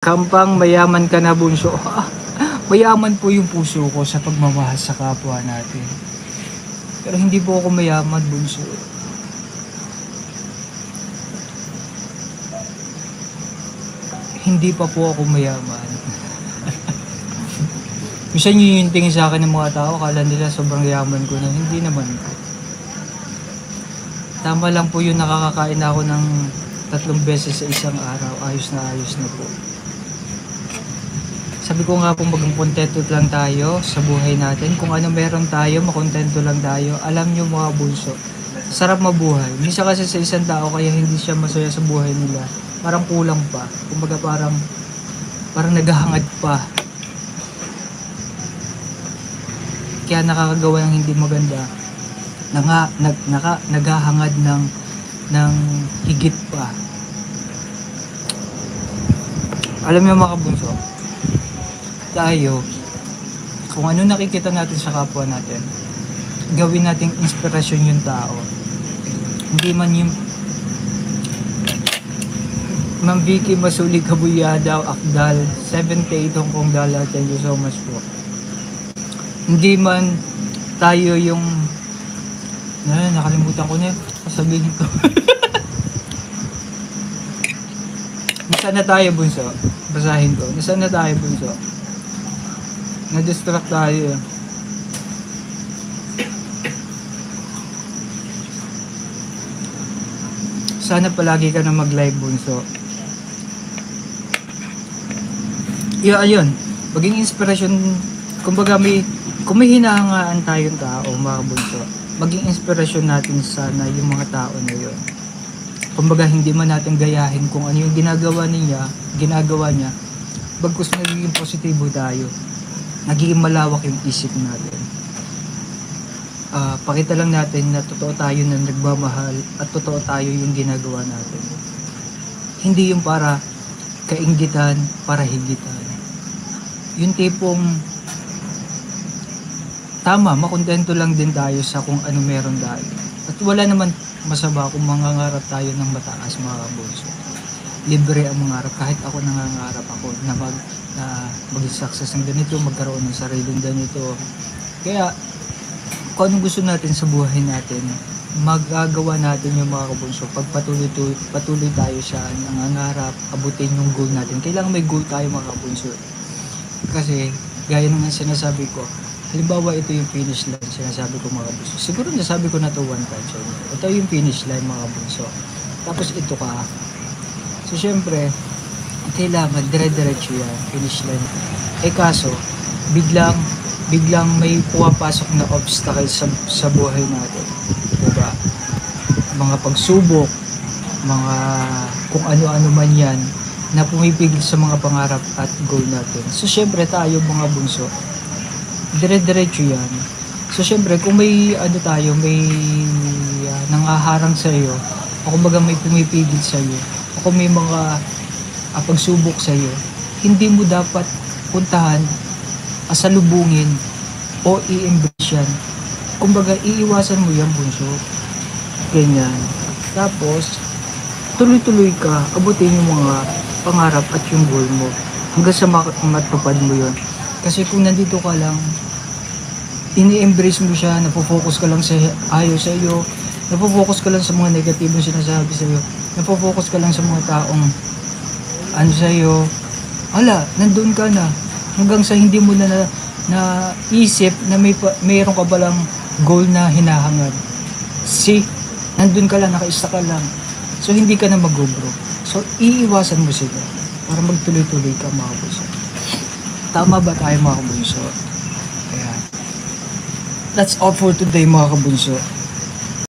Kampang mayaman ka na bunso. Mayaman po yung puso ko sa pagmamahal sa kapwa natin. Pero hindi po ako mayaman bunso. Hindi pa po ako mayaman. Minsan yun yung tingin sa akin ng mga tao, kala nila sobrang yaman ko na, hindi naman po. Tama lang po yung nakakakain ako ng 3 beses sa isang araw, ayos na po. Sabi ko nga po maging kontento lang tayo sa buhay natin. Kung ano meron tayo, makontento lang tayo. Alam nyo mga bunso, sarap mabuhay. Minsan kasi sa isang tao kaya hindi siya masaya sa buhay nila. Parang kulang pa. Kumbaga parang naghahangad pa. Kaya nakakagawa ng hindi maganda. Naghahangad ng higit pa. Alam niyo mga kabunso, tayo, kung ano nakikita natin sa kapwa natin, gawin nating inspirasyon yung tao. Hindi man yung Ma'am Vicky Masulig Kabuyadaw Akdal 78 Hong Kong dollar, thank you so much po. Hindi man tayo yung nakalimutan ko na sabihin ko. Nasaan na tayo bunso? Basahin ko. Nasaan na tayo bunso? Na-distract tayo. Sana palagi ka na mag-live bunso. Ayun. Maging inspirasyon. Kumbaga kung may hinahangaan tayong tao mga bunso, maging inspirasyon natin sana yung mga tao na yun. Kumbaga hindi man natin gayahin kung ano yung ginagawa niya, bagkus nagiging positibo tayo. Nagiging malawak yung isip natin. Pakita lang natin na totoo tayo na nagmamahal at totoo tayo yung ginagawa natin. Hindi yung para kainggitan, para higitan. Yung tipong tama, makontento lang din tayo sa kung ano meron tayo. At wala naman masama kung mangangarap tayo ng mataas mga kabunso. Libre ang mangarap. Kahit ako nangangarap ako na maging success ng ganito, magkaroon ng sariling ganito. Kaya kung anong gusto natin sa buhay natin, magagawa natin yung mga kabunso. Pag patuloy tayo sa nangangarap, abutin yung goal natin. Kailangan may goal tayo mga kabunso. Kasi gaya ng sinasabi ko, halimbawa ito yung finish line, sinasabi ko mga kabunso. Siguro nasabi ko na to one time. So, ito yung finish line mga kabunso. Tapos ito ka. So syempre, kailangan dire-diretso yan, finish line. Kaso, biglang may pumapasok na obstacle sa buhay natin. Diba? Mga pagsubok, mga kung ano-ano man yan, na pumipigil sa mga pangarap at goal natin. So syempre tayo mga bunso, dire-diretso yan. So syempre kung may may nangaharang sa iyo, o kumbaga may pumipigil sa iyo, o kung may mga pagsubok sa iyo, hindi mo dapat puntahan, asalubungin o i-embrace yan. Kumbaga iiwasan mo yan bunso. Ganyan. Tapos tuloy-tuloy ka, abutin yung mga pangarap at yung goal mo hanggang sa matupad mo yun. Kasi kung nandito ka lang, ini-embrace mo siya, napofocus ka lang sa ayaw sa iyo, napofocus ka lang sa mga negatibong sinasabi sa iyo, napofocus ka lang sa mga taong sa iyo, nandun ka na hanggang sa hindi mo na isip na mayroon ka balang goal na hinahangad. Nandun ka lang, nakaista ka lang. So hindi ka na mag-grow. So iiwasan mo sila para magtuloy-tuloy ka mga bunso. Tama ba tayo mga kabunso? Ayan. That's all for today mga kabunso.